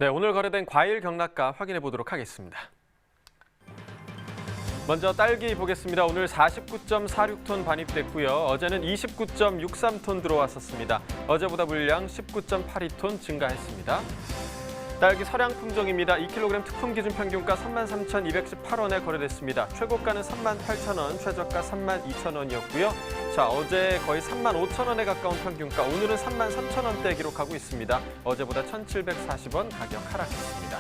네, 오늘 거래된 과일 경락가 확인해 보도록 하겠습니다. 먼저 딸기 보겠습니다. 오늘 49.46톤 반입됐고요. 어제는 29.63톤 들어왔었습니다. 어제보다 물량 19.82톤 증가했습니다. 딸기 서량 품종입니다. 2kg 특품 기준 평균가 33,218원에 거래됐습니다. 최고가는 38,000원, 최저가 32,000원이었고요. 자, 어제 거의 35,000원에 가까운 평균가, 오늘은 33,000원대 기록하고 있습니다. 어제보다 1,740원 가격 하락했습니다.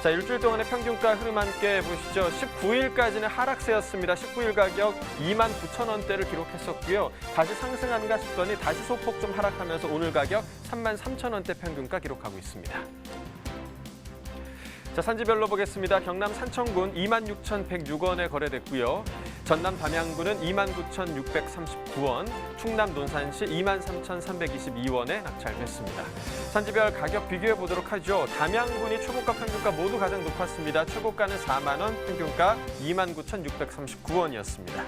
자, 일주일 동안의 평균가 흐름 함께 보시죠. 19일까지는 하락세였습니다. 19일 가격 29,000원대를 기록했었고요. 다시 상승한가 싶더니 다시 소폭 좀 하락하면서 오늘 가격 33,000원대 평균가 기록하고 있습니다. 자, 산지별로 보겠습니다. 경남 산청군 26,106원에 거래됐고요. 전남 담양군은 29,639원, 충남 논산시 23,322원에 낙찰됐습니다. 산지별 가격 비교해 보도록 하죠. 담양군이 최고가 평균가 모두 가장 높았습니다. 최고가는 4만 원, 평균가 29,639원이었습니다.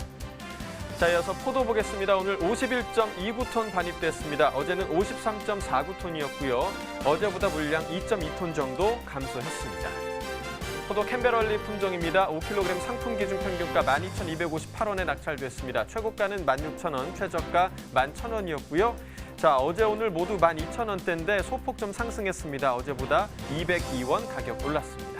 자, 이어서 포도 보겠습니다. 오늘 51.29톤 반입됐습니다. 어제는 53.49톤이었고요. 어제보다 물량 2.2톤 정도 감소했습니다. 포도 캠베럴리 품종입니다. 5kg 상품 기준 평균가 12,258원에 낙찰됐습니다. 최고가는 16,000원, 최저가 11,000원이었고요. 자, 어제 오늘 모두 12,000원대인데 소폭 좀 상승했습니다. 어제보다 202원 가격 올랐습니다.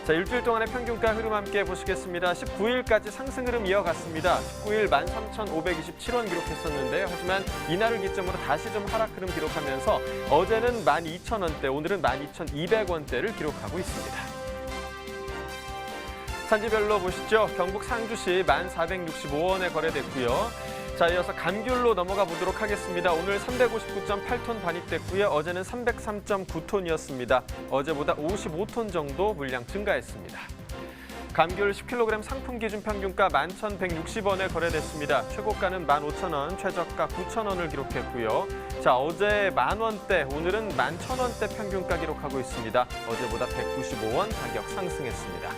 자, 일주일 동안의 평균가 흐름 함께 보시겠습니다. 19일까지 상승 흐름 이어갔습니다. 19일 13,527원 기록했었는데요. 하지만 이날을 기점으로 다시 좀 하락 흐름 기록하면서 어제는 12,000원대, 오늘은 12,200원대를 기록하고 있습니다. 산지별로 보시죠. 경북 상주시 1,465원에 거래됐고요. 자, 이어서 감귤로 넘어가 보도록 하겠습니다. 오늘 359.8톤 반입됐고요. 어제는 303.9톤이었습니다. 어제보다 55톤 정도 물량 증가했습니다. 감귤 10kg 상품 기준 평균가 11,160원에 거래됐습니다. 최고가는 15,000원, 최저가 9,000원을 기록했고요. 자, 어제 10,000원대, 오늘은 11,000원대 평균가 기록하고 있습니다. 어제보다 195원 가격 상승했습니다.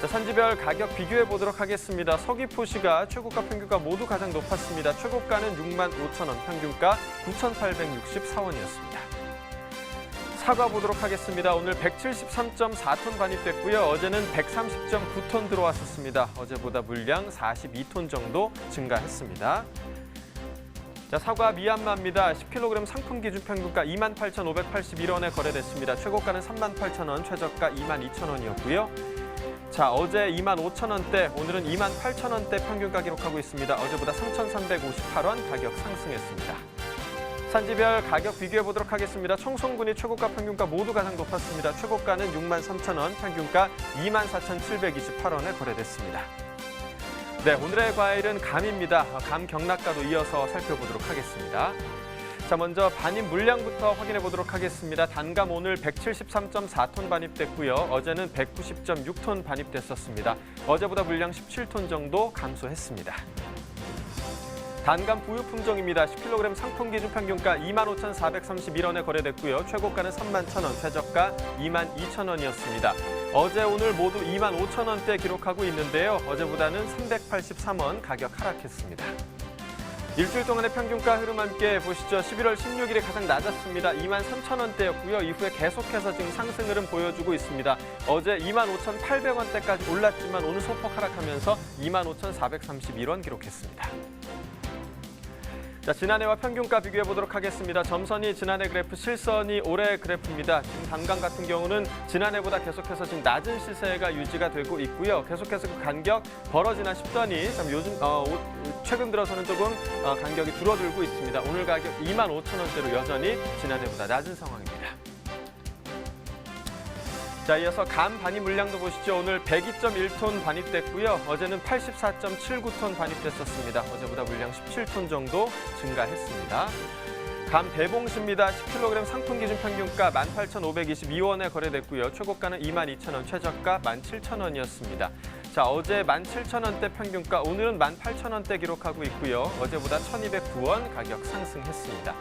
자, 산지별 가격 비교해 보도록 하겠습니다. 서귀포시가 최고가 평균가 모두 가장 높았습니다. 최고가는 65,000원, 평균가 9,864원이었습니다. 사과 보도록 하겠습니다. 오늘 173.4톤 반입됐고요. 어제는 130.9톤 들어왔었습니다. 어제보다 물량 42톤 정도 증가했습니다. 자, 사과 미얀마입니다. 10kg 상품 기준 평균가 28,581원에 거래됐습니다. 최고가는 38,000원, 최저가 22,000원이었고요. 자, 어제 25,000원대, 오늘은 28,000원대 평균가 기록하고 있습니다. 어제보다 3,358원 가격 상승했습니다. 산지별 가격 비교해 보도록 하겠습니다. 청송군이 최고가 평균가 모두 가장 높았습니다. 최고가는 63,000원, 평균가 24,728원에 거래됐습니다. 네, 오늘의 과일은 감입니다. 감 경락가도 이어서 살펴보도록 하겠습니다. 자, 먼저 반입 물량부터 확인해 보도록 하겠습니다. 단감 오늘 173.4톤 반입됐고요. 어제는 190.6톤 반입됐었습니다. 어제보다 물량 17톤 정도 감소했습니다. 단감 부유 품종입니다. 10kg 상품 기준 평균가 25,431원에 거래됐고요. 최고가는 31,000원, 최저가 22,000원이었습니다. 어제 오늘 모두 25,000원대 기록하고 있는데요. 어제보다는 383원 가격 하락했습니다. 일주일 동안의 평균가 흐름 함께 보시죠. 11월 16일에 가장 낮았습니다. 23,000원대였고요. 이후에 계속해서 지금 상승 흐름 보여주고 있습니다. 어제 25,800원대까지 올랐지만 오늘 소폭 하락하면서 25,431원 기록했습니다. 자, 지난해와 평균가 비교해 보도록 하겠습니다. 점선이 지난해 그래프, 실선이 올해 그래프입니다. 지금 단감 같은 경우는 지난해보다 계속해서 지금 낮은 시세가 유지가 되고 있고요. 계속해서 그 간격 벌어지나 싶더니 참 요즘 최근 들어서는 조금 간격이 줄어들고 있습니다. 오늘 가격 25,000원대로 여전히 지난해보다 낮은 상황입니다. 자, 이어서 감 반입 물량도 보시죠. 오늘 102.1톤 반입됐고요. 어제는 84.79톤 반입됐었습니다. 어제보다 물량 17톤 정도 증가했습니다. 감 대봉시입니다. 10kg 상품 기준 평균가 18,522원에 거래됐고요. 최고가는 22,000원, 최저가 17,000원이었습니다. 자, 어제 17,000원대 평균가, 오늘은 18,000원대 기록하고 있고요. 어제보다 1,209원 가격 상승했습니다.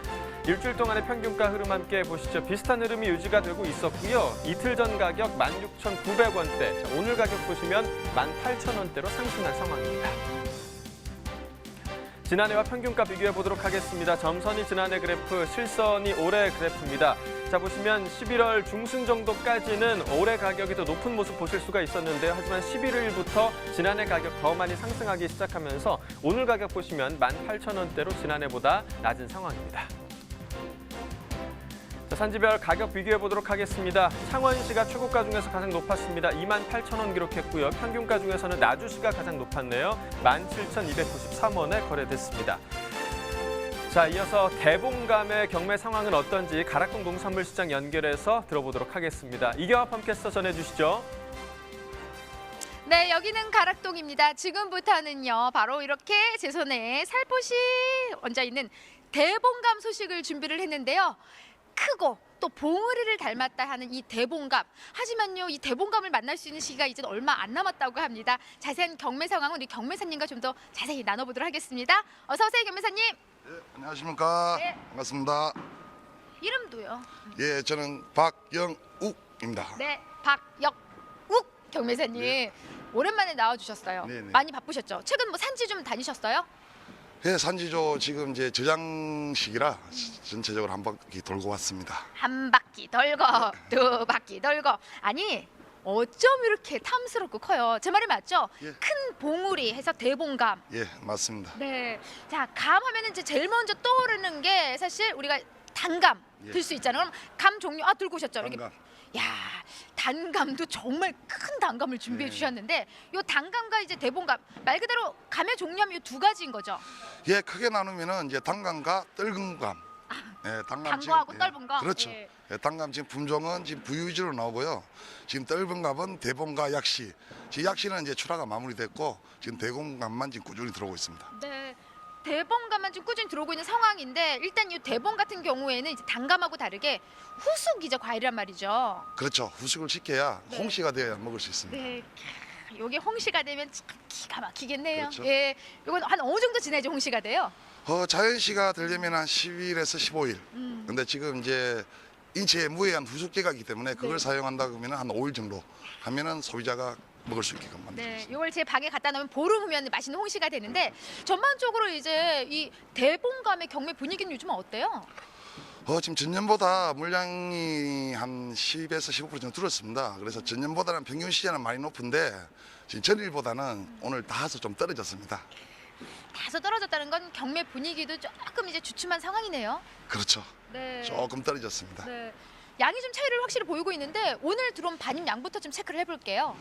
일주일 동안의 평균가 흐름 함께 보시죠. 비슷한 흐름이 유지가 되고 있었고요. 이틀 전 가격 16,900원대, 자, 오늘 가격 보시면 18,000원대로 상승한 상황입니다. 지난해와 평균가 비교해 보도록 하겠습니다. 점선이 지난해 그래프, 실선이 올해 그래프입니다. 자, 보시면 11월 중순 정도까지는 올해 가격이 더 높은 모습 보실 수가 있었는데요. 하지만 11일부터 지난해 가격 더 많이 상승하기 시작하면서 오늘 가격 보시면 18,000원대로 지난해보다 낮은 상황입니다. 자, 산지별 가격 비교해 보도록 하겠습니다. 창원시가 최고가 중에서 가장 높았습니다. 28,000원 기록했고요. 평균가 중에서는 나주시가 가장 높았네요. 17,293원에 거래됐습니다. 자, 이어서 대봉감의 경매 상황은 어떤지 가락동 농산물시장 연결해서 들어보도록 하겠습니다. 이경아 펌캐스터 전해주시죠. 네, 여기는 가락동입니다. 지금부터는요, 바로 이렇게 제 손에 살포시 얹어 있는 대봉감 소식을 준비를 했는데요. 크고 또 봉우리를 닮았다 하는 이 대봉감. 하지만요, 이 대봉감을 만날 수 있는 시기가 이제 얼마 안 남았다고 합니다. 자세한 경매 상황은 우리 경매사님과 좀 더 자세히 나눠보도록 하겠습니다. 어서 오세요, 경매사님. 네, 안녕하십니까. 네. 반갑습니다. 이름도요. 예, 저는 박영욱입니다. 네, 박역욱 경매사님. 네. 오랜만에 나와주셨어요. 네네. 많이 바쁘셨죠? 최근 뭐 산지 좀 다니셨어요? 예, 산지조 지금 이제 저장식이라 전체적으로 한 바퀴 돌고 왔습니다. 한 바퀴 돌고 두 바퀴 돌고. 아니, 어쩜 이렇게 탐스럽고 커요? 제 말이 맞죠? 예. 큰 봉우리 해서 대봉감. 예, 맞습니다. 네. 자, 감 하면은 이제 제일 먼저 떠오르는 게 사실 우리가 단감 예. 들 수 있잖아요. 그럼 감 종류 들고 오셨죠? 이렇게. 단감. 야, 단감도 정말 큰 단감을 준비해 네. 주셨는데 요 단감과 이제 대봉감 말 그대로 감의 종류하면 요 두 가지인 거죠. 예, 크게 나누면은 이제 단감과 떫은감. 예, 단 지금, 거하고 예, 떫은 거. 그렇죠. 예. 예, 단감 지금 품종은 지금 부유지로 나오고요. 지금 떫은감은 대봉과 약시. 지금 약시는 이제 출하가 마무리됐고 지금 대봉감만 지금 꾸준히 들어오고 있습니다. 네. 대봉감만 지금 꾸준히 들어오고 있는 상황인데 일단 이 대봉 같은 경우에는 이제 단감하고 다르게 후숙이죠, 과일이란 말이죠. 그렇죠. 후숙을 시켜야 네. 홍시가 되어야 먹을 수 있습니다. 네. 요게 홍시가 되면 참 기가 막히겠네요. 그렇죠. 예. 요건 한 어느 정도 지나야지 홍시가 돼요? 자연시가 되려면 한 10일에서 15일. 음. 근데 지금 이제 인체에 무해한 후숙제가이기 때문에 그걸 네. 사용한다 그러면 한 5일 정도 하면은 소비자가 먹을 수 있게끔 만들고 네, 있습니다. 요걸 제 방에 갖다 놓으면 보름 후면 맛있는 홍시가 되는데 전반적으로 이제 이 대봉감의 경매 분위기는 요즘은 어때요? 지금 전년보다 물량이 한 10에서 15% 정도 줄었습니다. 그래서 전년보다는 평균 시세는 많이 높은데 지금 전일보다는 오늘 다소 좀 떨어졌습니다. 다소 떨어졌다는 건 경매 분위기도 조금 이제 주춤한 상황이네요. 그렇죠. 네. 조금 떨어졌습니다. 네. 양이 좀 차이를 확실히 보이고 있는데 오늘 들어온 반입 양부터 좀 체크를 해볼게요.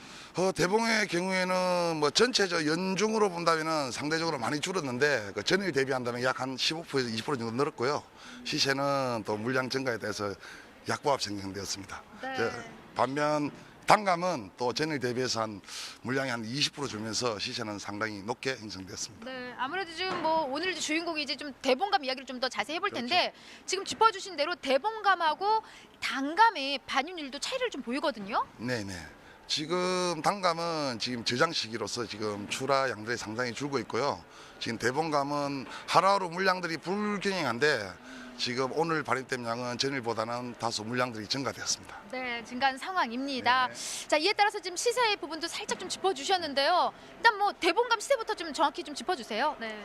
대봉의 경우에는 뭐 전체적 연중으로 본다면은 상대적으로 많이 줄었는데 그 전일 대비한다면 약 한 15%에서 20% 정도 늘었고요. 시세는 또 물량 증가에 대해서 약보합 형성되었습니다. 네. 반면 단감은 또 전일 대비해서 한 물량이 한 20% 줄면서 시세는 상당히 높게 형성되었습니다. 네, 아무래도 지금 뭐 오늘 주인공이 이제 좀 대봉감 이야기를 좀 더 자세히 해볼 그렇죠. 텐데 지금 짚어주신 대로 대봉감하고 단감의 반입률도 차이를 좀 보이거든요. 네네. 지금 단감은 지금 저장 시기로서 지금 출하 양들이 상당히 줄고 있고요. 지금 대봉감은 하루하루 물량들이 불균형한데 지금 오늘 발입된 양은 전일보다는 다소 물량들이 증가되었습니다. 네, 증가한 상황입니다. 네. 자, 이에 따라서 지금 시세 부분도 살짝 좀 짚어주셨는데요. 일단 뭐 대봉감 시세부터 좀 정확히 좀 짚어주세요. 네.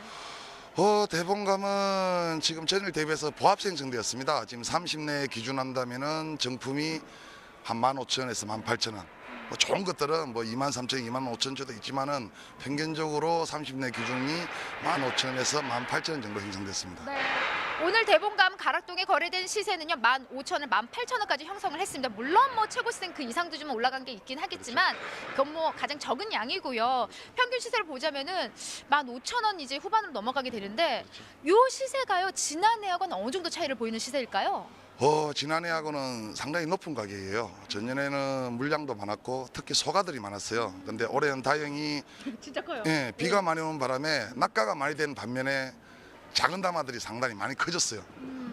대봉감은 지금 전일 대비해서 보합 형성되었습니다. 지금 30내 기준한다면은 정품이 한 15,000원에서 18,000원. 좋은 것들은 뭐 23,000원, 25,000원도 있지만은 평균적으로 30내 기준이 15,000원에서 18,000원 정도 형성됐습니다. 네. 오늘 대봉감 가락동에 거래된 시세는요 15,000원, 18,000원까지 형성을 했습니다. 물론 뭐 최고 시세는 그 이상도 좀 올라간 게 있긴 하겠지만 그건 뭐 가장 적은 양이고요. 평균 시세를 보자면은 15,000원 이제 후반으로 넘어가게 되는데 요 시세가요 지난해하고는 어느 정도 차이를 보이는 시세일까요? 지난해하고는 상당히 높은 가격이에요. 전년에는 물량도 많았고 특히 소가들이 많았어요. 근데 올해는 다행히 진짜 커요. 예, 비가 많이 오는 바람에 낙가가 많이 되는 반면에 작은 담화들이 상당히 많이 커졌어요.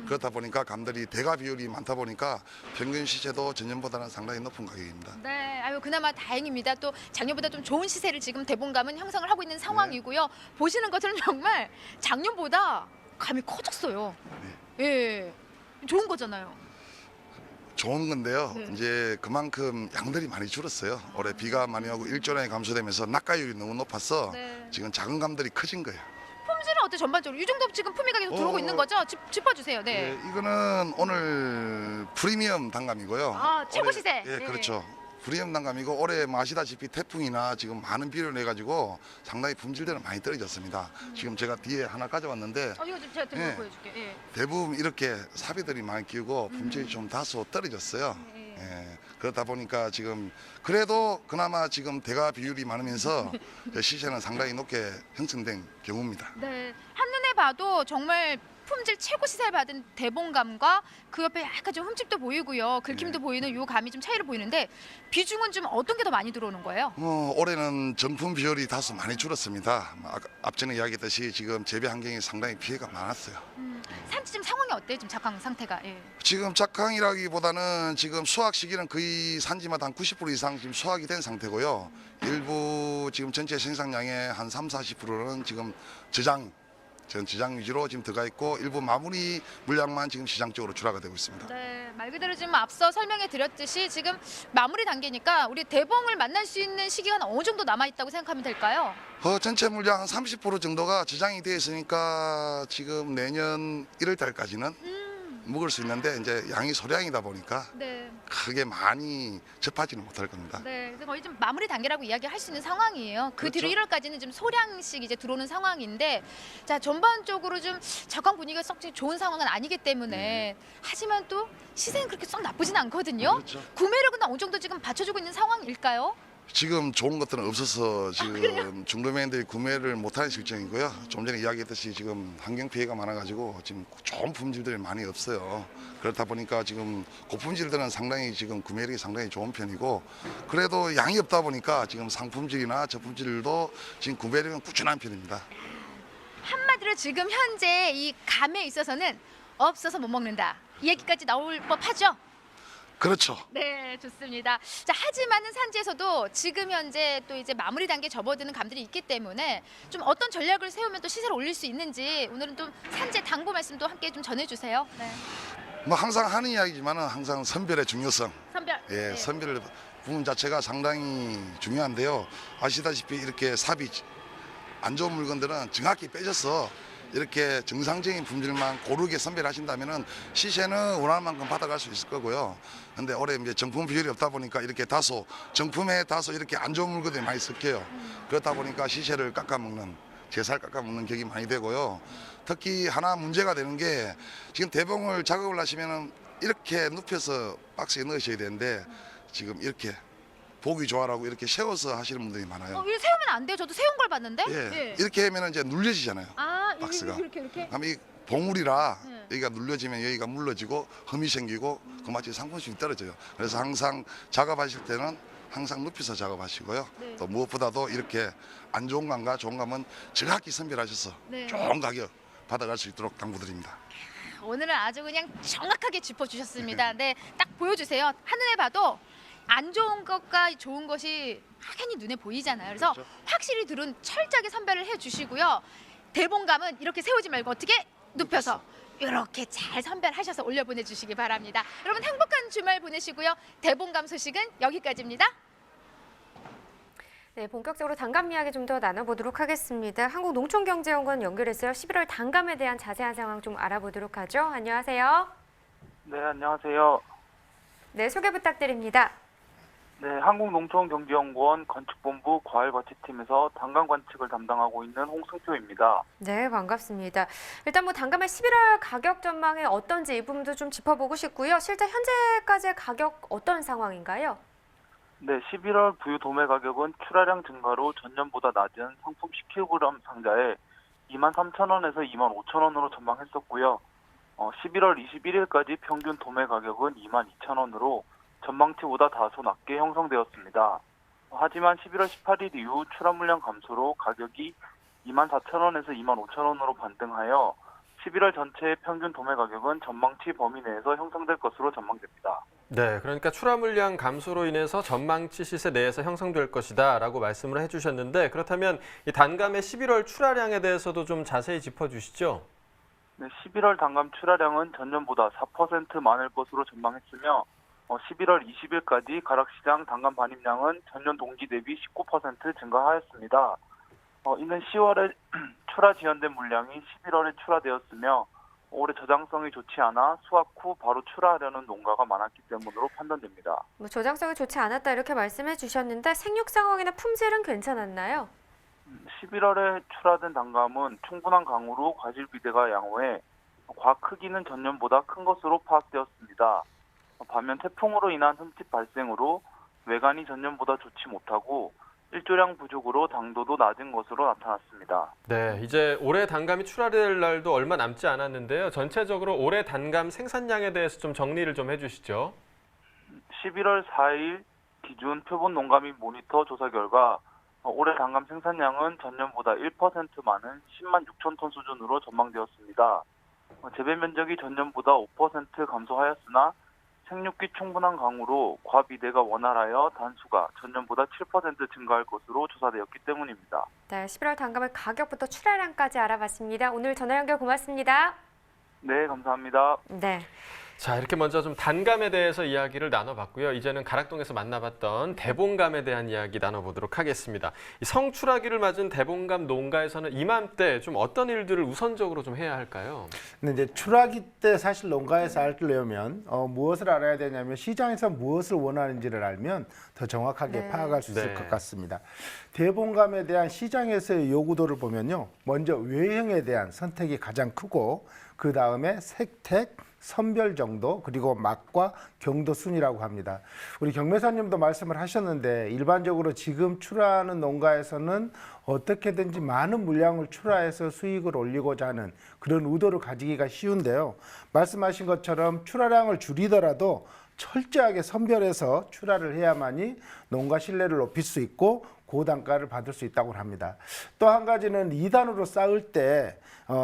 그렇다 보니까 감들이 대가 비율이 많다 보니까 평균 시세도 전년보다는 상당히 높은 가격입니다. 네, 아유 그나마 다행입니다. 또 작년보다 좀 좋은 시세를 지금 대봉감은 형성을 하고 있는 상황이고요. 보시는 것처럼 정말 작년보다 감이 커졌어요. 예, 좋은 거잖아요. 좋은 건데요. 네. 이제 그만큼 양들이 많이 줄었어요. 올해 비가 많이 오고 일조량이 감소되면서 낙가율이 너무 높아서 네. 지금 작은 감들이 커진 거예요. 품질은 어때 전반적으로? 이 정도 지금 품위가 계속 들어오고 있는 거죠? 짚어주세요. 네. 예, 이거는 오늘 프리미엄 단감이고요. 아, 최고 올해- 시세. 예, 네. 그렇죠. 프리미엄 단감이고 올해 뭐 아시다시피 태풍이나 지금 많은 비를 내 가지고 상당히 품질들은 많이 떨어졌습니다. 지금 제가 뒤에 하나 가져왔는데 이거 좀 제가 들고 예. 보여줄게요. 예. 대부분 이렇게 사비들이 많이 끼고 품질이 좀 다소 떨어졌어요. 네. 예, 그렇다 보니까 지금 그래도 그나마 지금 대가 비율이 많으면서 시세는 상당히 높게 형성된 경우입니다. 네, 한눈에 봐도 정말 품질 최고 시세를 받은 대봉감과 그 옆에 약간 좀 흠집도 보이고요. 긁힘도 네. 보이는 요 감이 좀 차이를 보이는데 비중은 좀 어떤 게 더 많이 들어오는 거예요? 올해는 정품 비율이 다소 많이 줄었습니다. 앞전에 이야기했듯이 지금 재배 환경이 상당히 피해가 많았어요. 산지 지금 상황이 어때요? 지금 작황 상태가? 예. 지금 작황이라기보다는 지금 수확 시기는 거의 산지마다 한 90% 이상 지금 수확이 된 상태고요. 일부 지금 전체 생산량의 한 30~40%는 지금 저장 위주로 지금 들어가 있고 일부 마무리 물량만 지금 시장 쪽으로 출하가 되고 있습니다. 네, 말 그대로 지금 앞서 설명해 드렸듯이 지금 마무리 단계니까 우리 대봉을 만날 수 있는 시기가 어느 정도 남아 있다고 생각하면 될까요? 전체 물량 한 30% 정도가 저장이 되어 있으니까 지금 내년 1월 달까지는 먹을 수 있는데 이제 양이 소량이다 보니까 네. 크게 많이 접하지는 못할 겁니다. 네, 그래서 거의 좀 마무리 단계라고 이야기할 수 있는 상황이에요. 그 뒤로 그렇죠. 1월까지는 좀 소량씩 이제 들어오는 상황인데, 자 전반적으로 좀 적황 분위기가 썩 좋은 상황은 아니기 때문에 하지만 또 시세는 그렇게 썩 나쁘진 않거든요. 그렇죠. 구매력은 어느 정도 지금 받쳐주고 있는 상황일까요? 지금 좋은 것들은 없어서 지금 중도매인들이 구매를 못하는 실정이고요. 좀 전에 이야기했듯이 지금 환경 피해가 많아가지고 지금 좋은 품질들이 많이 없어요. 그렇다 보니까 지금 고품질들은 상당히 지금 구매력이 상당히 좋은 편이고 그래도 양이 없다 보니까 지금 상품질이나 저품질도 지금 구매력은 꾸준한 편입니다. 한마디로 지금 현재 이 감에 있어서는 없어서 못 먹는다. 이 얘기까지 나올 법하죠? 그렇죠. 네, 좋습니다. 자, 하지만은 산지에서도 지금 현재 또 이제 마무리 단계에 접어드는 감들이 있기 때문에 좀 어떤 전략을 세우면 또 시세를 올릴 수 있는지 오늘은 좀 산지의 당부 말씀도 함께 좀 전해주세요. 네. 뭐 항상 하는 이야기지만은 항상 선별의 중요성. 선별. 예, 네. 선별 부분 자체가 상당히 중요한데요. 아시다시피 이렇게 삽이 안 좋은 물건들은 정확히 빼져서 이렇게 정상적인 품질만 고르게 선별하신다면은 시세는 원하는 만큼 받아갈 수 있을 거고요. 근데 올해 이제 정품 비율이 없다 보니까 이렇게 다소 정품에 다소 이렇게 안 좋은 물건들이 많이 섞여요. 그렇다 보니까 시세를 깎아먹는 제살 깎아먹는 격이 많이 되고요. 특히 하나 문제가 되는 게 지금 대봉을 작업을 하시면은 이렇게 눕혀서 박스에 넣으셔야 되는데 지금 이렇게 보기 좋아라고 이렇게 세워서 하시는 분들이 많아요. 이거 세우면 안 돼요. 저도 세운 걸 봤는데. 예, 이렇게 하면 이제 눌려지잖아요. 아, 박스가. 이렇게. 그럼 이 봉우리라 네. 여기가 눌려지면 여기가 물러지고 흠이 생기고 그 맛이 상품성이 떨어져요. 그래서 항상 작업하실 때는 항상 눕혀서 작업하시고요. 네. 또 무엇보다도 이렇게 안 좋은 감과 좋은 감은 정확히 선별하셔서 네. 좋은 가격 받아갈 수 있도록 당부드립니다. 오늘은 아주 그냥 정확하게 짚어주셨습니다. 네, 딱 보여주세요. 한눈에 봐도 안 좋은 것과 좋은 것이 확연히 눈에 보이잖아요. 그래서 그렇죠. 확실히 둘은 철저하게 선별을 해주시고요. 대봉감은 이렇게 세우지 말고 어떻게 눕혀서 이렇게 잘 선별하셔서 올려보내주시기 바랍니다. 여러분 행복한 주말 보내시고요. 대봉감 소식은 여기까지입니다. 네, 본격적으로 단감 이야기 좀 더 나눠보도록 하겠습니다. 한국농촌경제연구원 연결했어요. 11월 단감에 대한 자세한 상황 좀 알아보도록 하죠. 안녕하세요. 네, 안녕하세요. 네, 소개 부탁드립니다. 네, 한국농촌경제연구원 건축본부 과일과채팀에서 단감 관측을 담당하고 있는 홍승표입니다. 네, 반갑습니다. 일단 뭐 단감의 11월 가격 전망이 어떤지 이 부분도 좀 짚어보고 싶고요. 실제 현재까지의 가격 어떤 상황인가요? 네, 11월 부유 도매 가격은 출하량 증가로 전년보다 낮은 상품 10kg 상자에 23,000원에서 25,000원으로 전망했었고요. 11월 21일까지 평균 도매 가격은 22,000원으로 전망치보다 다소 낮게 형성되었습니다. 하지만 11월 18일 이후 출하 물량 감소로 가격이 24,000원에서 25,000원으로 반등하여 11월 전체의 평균 도매 가격은 전망치 범위 내에서 형성될 것으로 전망됩니다. 네, 그러니까 출하 물량 감소로 인해서 전망치 시세 내에서 형성될 것이다라고 말씀을 해주셨는데 그렇다면 이 단감의 11월 출하량에 대해서도 좀 자세히 짚어주시죠. 네, 11월 단감 출하량은 전년보다 4% 많을 것으로 전망했으며 11월 20일까지 가락시장 단감 반입량은 전년 동기 대비 19% 증가하였습니다. 이는 10월에 출하 지연된 물량이 11월에 출하되었으며 올해 저장성이 좋지 않아 수확 후 바로 출하하려는 농가가 많았기 때문으로 판단됩니다. 뭐 저장성이 좋지 않았다 이렇게 말씀해 주셨는데 생육 상황이나 품질은 괜찮았나요? 11월에 출하된 단감은 충분한 강우로 과실 비대가 양호해 과 크기는 전년보다 큰 것으로 파악되었습니다. 반면 태풍으로 인한 흠집 발생으로 외관이 전년보다 좋지 못하고 일조량 부족으로 당도도 낮은 것으로 나타났습니다. 네, 이제 올해 단감이 출하될 날도 얼마 남지 않았는데요. 전체적으로 올해 단감 생산량에 대해서 좀 정리를 좀 해주시죠. 11월 4일 기준 표본 농가 및 모니터 조사 결과 올해 단감 생산량은 전년보다 1% 많은 10만 6천 톤 수준으로 전망되었습니다. 재배 면적이 전년보다 5% 감소하였으나 생육기 충분한 강우로 과비대가 원활하여 단수가 전년보다 7% 증가할 것으로 조사되었기 때문입니다. 네, 11월 단감의 가격부터 출하량까지 알아봤습니다. 오늘 전화 연결 고맙습니다. 네, 감사합니다. 네. 자, 이렇게 먼저 좀 단감에 대해서 이야기를 나눠봤고요. 이제는 가락동에서 만나봤던 대봉감에 대한 이야기 나눠보도록 하겠습니다. 이 성출하기를 맞은 대봉감 농가에서는 이맘때 좀 어떤 일들을 우선적으로 좀 해야 할까요? 근데 이제 출하기 때 사실 농가에서 알려면 무엇을 알아야 되냐면 시장에서 무엇을 원하는지를 알면 더 정확하게 네. 파악할 수 있을 네. 것 같습니다. 대봉감에 대한 시장에서의 요구도를 보면요. 먼저 외형에 대한 선택이 가장 크고 그 다음에 색택, 선별 정도 그리고 맛과 경도 순이라고 합니다. 우리 경매사님도 말씀을 하셨는데 일반적으로 지금 출하하는 농가에서는 어떻게든지 많은 물량을 출하해서 수익을 올리고자 하는 그런 의도를 가지기가 쉬운데요. 말씀하신 것처럼 출하량을 줄이더라도 철저하게 선별해서 출하를 해야만이 농가 신뢰를 높일 수 있고 고단가를 받을 수 있다고 합니다. 또 한 가지는 2단으로 쌓을 때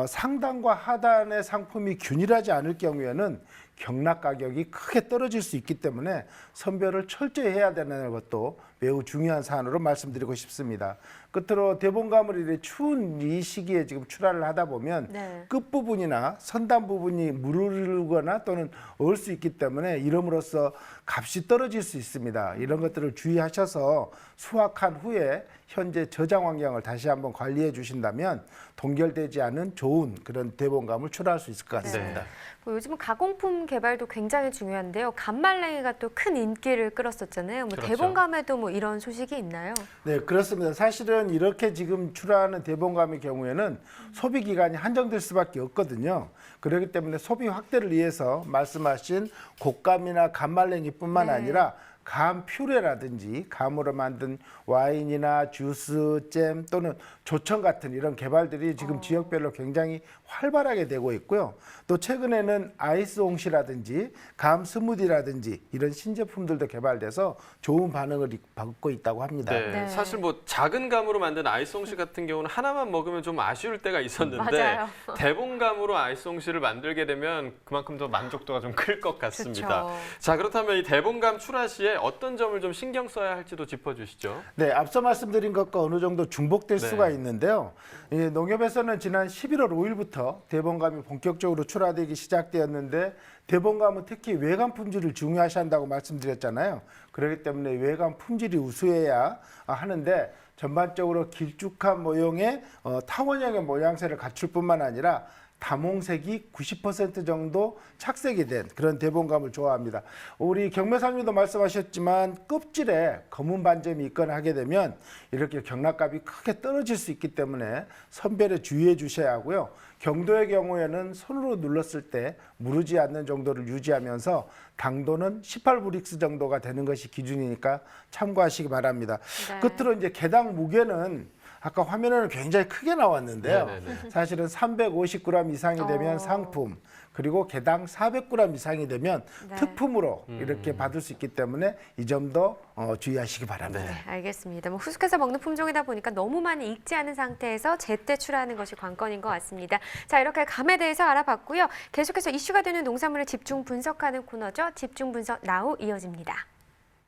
상단과 하단의 상품이 균일하지 않을 경우에는 경락 가격이 크게 떨어질 수 있기 때문에 선별을 철저히 해야 되는 것도 매우 중요한 사안으로 말씀드리고 싶습니다. 끝으로 대봉감을 이렇게 추운 이 시기에 지금 출하를 하다 보면 네. 끝부분이나 선단 부분이 무르르거나 또는 얼 수 있기 때문에 이름으로써 값이 떨어질 수 있습니다. 이런 것들을 주의하셔서 수확한 후에 현재 저장 환경을 다시 한번 관리해 주신다면 동결되지 않은 좋은 그런 대봉감을 출하할 수 있을 것 같습니다. 네. 뭐 요즘은 가공품 개발도 굉장히 중요한데요. 감말랭이가 또 큰 인기를 끌었었잖아요. 뭐 그렇죠. 대봉감에도 뭐 이런 소식이 있나요? 네, 그렇습니다. 사실은 이렇게 지금 출하하는 대봉감의 경우에는 소비 기간이 한정될 수밖에 없거든요. 그렇기 때문에 소비 확대를 위해서 말씀하신 곶감이나 감말랭이뿐만 네. 아니라 감 퓨레라든지 감으로 만든 와인이나 주스, 잼 또는 조청 같은 이런 개발들이 지금 지역별로 굉장히 활발하게 되고 있고요. 또 최근에는 아이스 홍시라든지 감 스무디라든지 이런 신제품들도 개발돼서 좋은 반응을 받고 있다고 합니다. 네. 네. 사실 뭐 작은 감으로 만든 아이스홍시 같은 경우는 하나만 먹으면 좀 아쉬울 때가 있었는데 맞아요. 대봉감으로 아이스홍시를 만들게 되면 그만큼 더 만족도가 좀 클 것 같습니다. 그렇죠. 자, 그렇다면 이 대봉감 출하 시에 어떤 점을 좀 신경 써야 할지도 짚어주시죠. 네, 앞서 말씀드린 것과 어느 정도 중복될 네. 수가 있는데요. 농협에서는 지난 11월 5일부터 대봉감이 본격적으로 출하되기 시작되었는데 대봉감은 특히 외관 품질을 중요시 한다고 말씀드렸잖아요. 그렇기 때문에 외관 품질이 우수해야 하는데 전반적으로 길쭉한 모형의 타원형의 모양새를 갖출 뿐만 아니라 다몽색이 90% 정도 착색이 된 그런 대봉감을 좋아합니다. 우리 경매사님도 말씀하셨지만 껍질에 검은 반점이 있거나 하게 되면 이렇게 경락값이 크게 떨어질 수 있기 때문에 선별에 주의해 주셔야 하고요. 경도의 경우에는 손으로 눌렀을 때 무르지 않는 정도를 유지하면서 당도는 18브릭스 정도가 되는 것이 기준이니까 참고하시기 바랍니다. 네. 끝으로 이제 개당 무게는 아까 화면에는 굉장히 크게 나왔는데요. 네네네. 사실은 350g 이상이 되면 상품, 그리고 개당 400g 이상이 되면 네. 특품으로 이렇게 받을 수 있기 때문에 이 점도 주의하시기 바랍니다. 네. 알겠습니다. 뭐 후숙해서 먹는 품종이다 보니까 너무 많이 익지 않은 상태에서 제때 출하하는 것이 관건인 것 같습니다. 자, 이렇게 감에 대해서 알아봤고요. 계속해서 이슈가 되는 농산물을 집중 분석하는 코너죠. 집중 분석 나우 이어집니다.